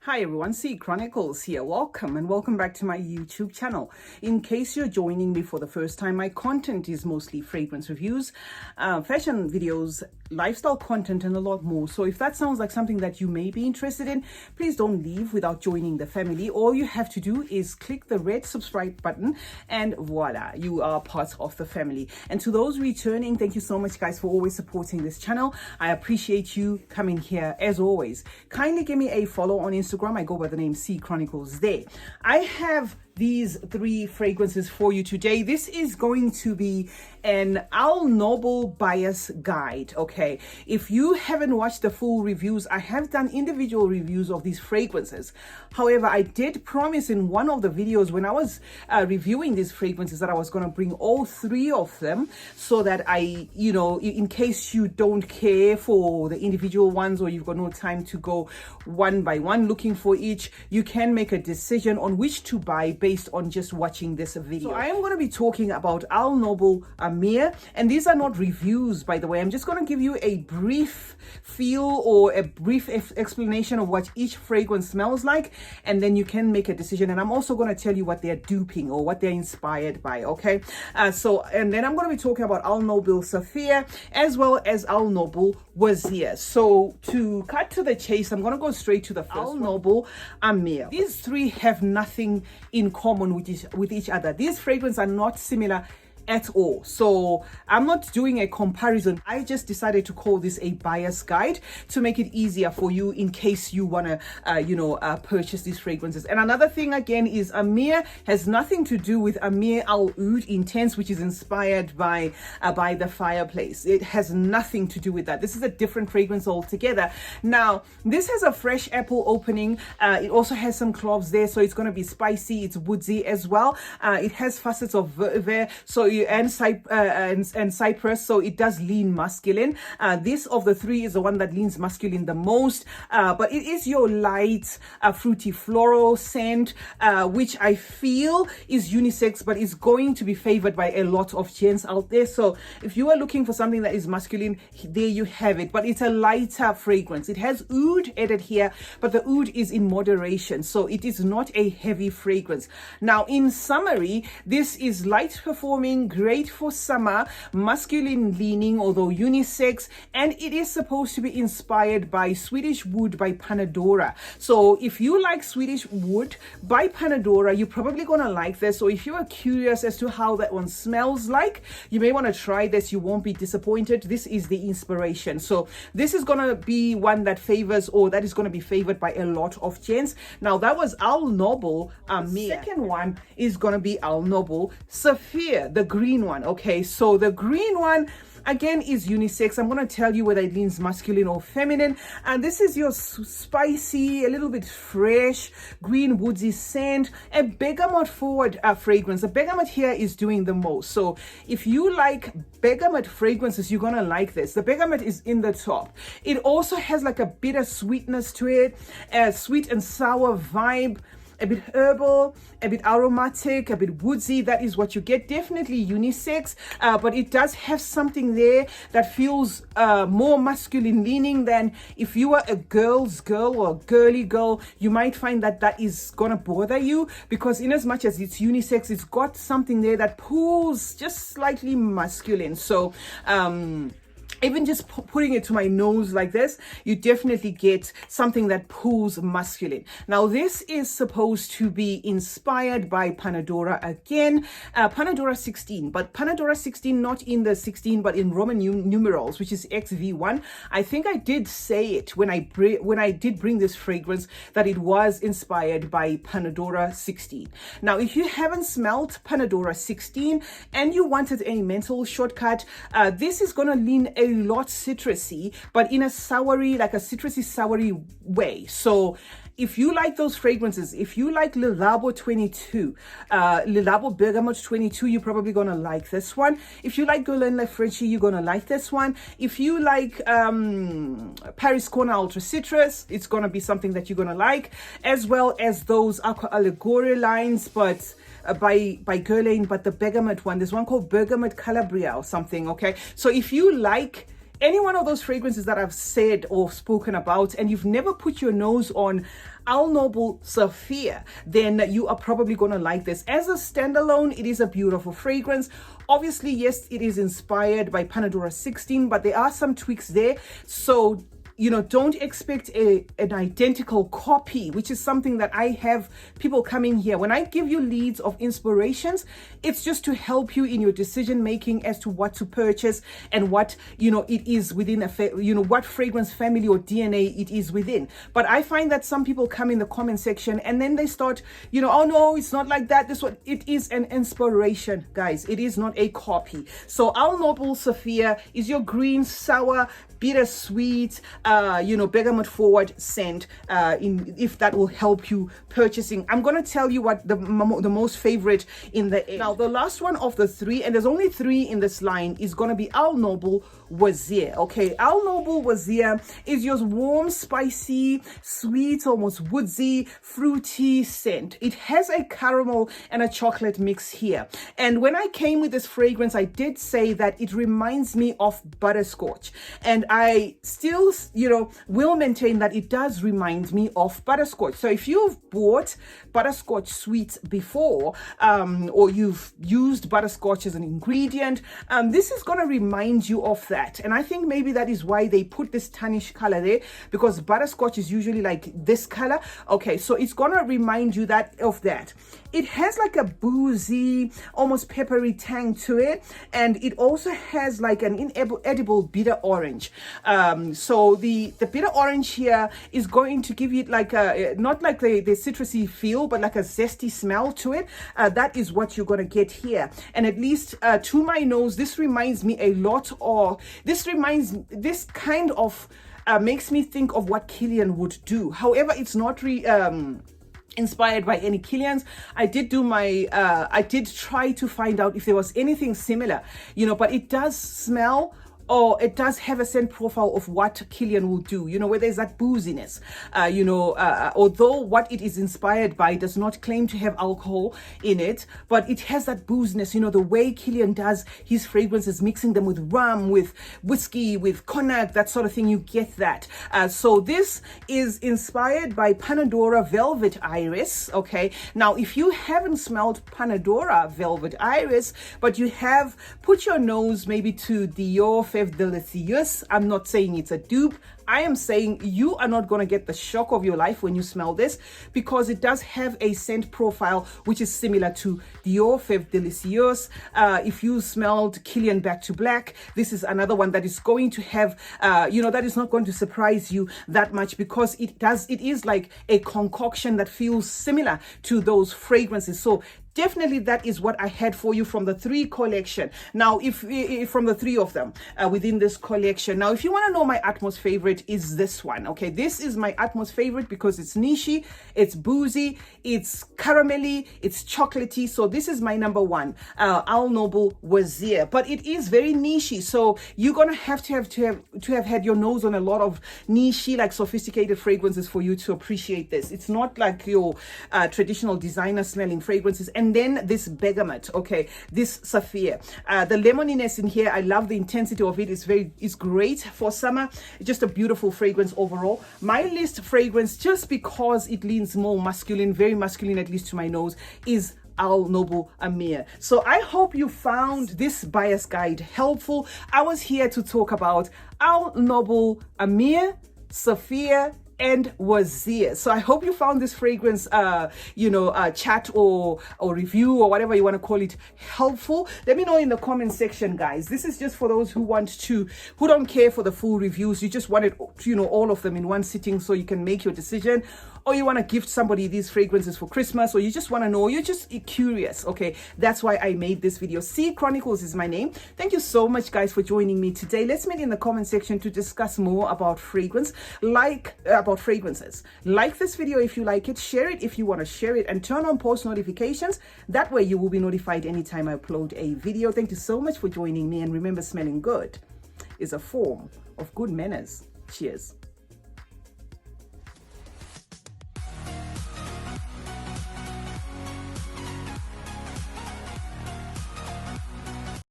Hi everyone, C Chronicles here. Welcome and welcome back to my YouTube channel. In case you're joining me for the first time, my content is mostly fragrance reviews, fashion videos, lifestyle content, and a lot more. So if that sounds like something that you may be interested in, please don't leave without joining the family. All you have to do is click the red subscribe button and voila, you are part of the family. And to those returning, thank you so much guys for always supporting this channel. I appreciate you coming here as always. Kindly give me a follow on Instagram. I go by the name C Chronicles there. I have these three fragrances for you today. This is going to be an Al Noble bias guide. Okay, if you haven't watched the full reviews, I have done individual reviews of these fragrances. However, I did promise in one of the videos when I was reviewing these fragrances that I was going to bring all three of them so that in case you don't care for the individual ones or you've got no time to go one by one looking for each, you can make a decision on which to buy based on just watching this video. So I am going to be talking about Al Noble Ameer, and these are not reviews, by the way. I'm just going to give you a brief feel or a brief explanation of what each fragrance smells like, and then you can make a decision. And I'm also going to tell you what they're duping or what they're inspired by. Okay, and then I'm going to be talking about Al Noble Sofia as well as Al Noble Wazeer. So to cut to the chase, I'm going to go straight to the first Al Noble Ameer. These three have nothing in common with each other. These fragrances are not similar at all, so I'm not doing a comparison. I just decided to call this a bias guide to make it easier for you in case you want to purchase these fragrances. And another thing again is Ameer has nothing to do with Ameer Al Oud Intense, which is inspired by the fireplace. It has nothing to do with that. This is a different fragrance altogether. Now this has a fresh apple opening. It also has some cloves there, so it's going to be spicy. It's woodsy as well. It has facets of vetiver, and cypress, so it does lean masculine. This of the three is the one that leans masculine the most, but it is your light fruity floral scent, which I feel is unisex, but is going to be favored by a lot of gents out there. So if you are looking for something that is masculine, there you have it. But it's a lighter fragrance. It has oud added here, but the oud is in moderation, so it is not a heavy fragrance. Now in summary, this is light performing, great for summer, masculine leaning, although unisex, and it is supposed to be inspired by Swedish Wood by Panadora. So if you like Swedish Wood by Panadora, you're probably gonna like this. So if you are curious as to how that one smells like, you may want to try this. You won't be disappointed. This is the inspiration. So this is gonna be one that favors, or that is gonna be favored by a lot of gents. Now that was Al Noble Ameer. Second one is gonna be Al Noble Sofia, the green one. Okay, so the green one again is unisex. I'm going to tell you whether it leans masculine or feminine. And this is your spicy, a little bit fresh, green woodsy scent, a bergamot forward fragrance. The bergamot here is doing the most. So if you like bergamot fragrances, you're going to like this. The bergamot is in the top. It also has like a bitter sweetness to it, a sweet and sour vibe, a bit herbal, a bit aromatic, a bit woodsy. That is what you get. Definitely unisex, but it does have something there that feels more masculine leaning than if you are a girl's girl or a girly girl. You might find that that is gonna bother you, because in as much as it's unisex, it's got something there that pulls just slightly masculine. So even just putting it to my nose like this, you definitely get something that pulls masculine. Now this is supposed to be inspired by Panadora again, Panadora 16, but Panadora 16 not in the 16 but in Roman numerals, which is XV1. I think I did say it when I did bring this fragrance that it was inspired by Panadora 16. Now if you haven't smelled Panadora 16 and you wanted a mental shortcut, this is gonna lean a lot citrusy, but in a soury, like a citrusy soury way. So if you like those fragrances, if you like Le Labo 22, Le Labo Bergamot 22, you're probably gonna like this one. If you like Guerlain La Frenchie, you're gonna like this one. If you like Paris Corner Ultra Citrus, it's gonna be something that you're gonna like, as well as those Aqua Allegoria lines, but by Guerlain, but the bergamot one. There's one called Bergamot Calabria or something. Okay, so if you like any one of those fragrances that I've said or spoken about, and you've never put your nose on Noble Sofia, then you are probably going to like this. As a standalone, it is a beautiful fragrance. Obviously, yes, it is inspired by Panadora 16, but there are some tweaks there. So don't expect an identical copy, which is something that I have people coming here. When I give you leads of inspirations, it's just to help you in your decision making as to what to purchase and what, it is within what fragrance family or DNA it is within. But I find that some people come in the comment section and then they start, oh no, it's not like that. This one, it is an inspiration, guys. It is not a copy. So Noble Sofia is your green, sour, bittersweet, bergamot forward scent, if that will help you purchasing. I'm going to tell you what the most favorite in the end. Now, the last one of the three, and there's only three in this line, is going to be Noble Wazeer. Okay, Noble Wazeer is your warm, spicy, sweet, almost woodsy, fruity scent. It has a caramel and a chocolate mix here. And when I came with this fragrance, I did say that it reminds me of butterscotch. And I still, will maintain that it does remind me of butterscotch. So if you've bought butterscotch sweets before, or you've used butterscotch as an ingredient, this is going to remind you of that. And I think maybe that is why they put this tannish color there, because butterscotch is usually like this color. Okay, so it's going to remind you of that. It has like a boozy, almost peppery tang to it, and it also has like an inedible bitter orange. So the bitter orange here is going to give you like not like the citrusy feel, but like a zesty smell to it. That is what you're going to get here. And at least to my nose, this reminds me a lot of, this kind of makes me think of what Kilian would do. However, it's not inspired by any Kilians. I did do I did try to find out if there was anything similar, but it does smell, or it does have a scent profile of what Kilian will do, where there's that booziness, although what it is inspired by does not claim to have alcohol in it, but it has that booziness, the way Kilian does his fragrances, mixing them with rum, with whiskey, with cognac, that sort of thing. You get that. So this is inspired by Panadora Velvet Iris. Okay, now if you haven't smelled Panadora Velvet Iris, but you have put your nose maybe to Dior Delicious, I'm not saying it's a dupe. I am saying you are not going to get the shock of your life when you smell this, because it does have a scent profile which is similar to Dior Fève Délicieuse. If you smelled Kilian Back to Black, this is another one that is going to have, that is not going to surprise you that much, because it is like a concoction that feels similar to those fragrances. So definitely that is what I had for you from the three collection. Now, if from the three of them within this collection. Now, if you want to know my utmost favorite, is this one. Okay, this is my utmost favorite because it's nichey, it's boozy, it's caramelly, it's chocolatey. So this is my number one, Noble Wazeer. But it is very nichey, so you're gonna have to have had your nose on a lot of nichey, like sophisticated fragrances for you to appreciate this. It's not like your traditional designer smelling fragrances. And then this bergamot, okay, this Sofia, the lemoniness in here, I love the intensity of it. It's great for summer. Just a beautiful fragrance overall. My least fragrance, just because it leans more masculine, very masculine, at least to my nose, is Noble Ameer. So I hope you found this bias guide helpful. I was here to talk about Noble Ameer, Sofia, and Wazeer. So I hope you found this fragrance chat or review or whatever you want to call it helpful. Let me know in the comment section, guys. This is just for those who don't care for the full reviews. You just wanted all of them in one sitting so you can make your decision, or you want to gift somebody these fragrances for Christmas, or you just want to know, you're just curious. Okay, that's why I made this video. CeeChronicles is my name. Thank you so much, guys, for joining me today. Let's meet in the comment section to discuss more about fragrances. Like this video if you like it, share it if you want to share it, and turn on post notifications. That way you will be notified anytime I upload a video. Thank you so much for joining me, and remember, smelling good is a form of good manners. Cheers.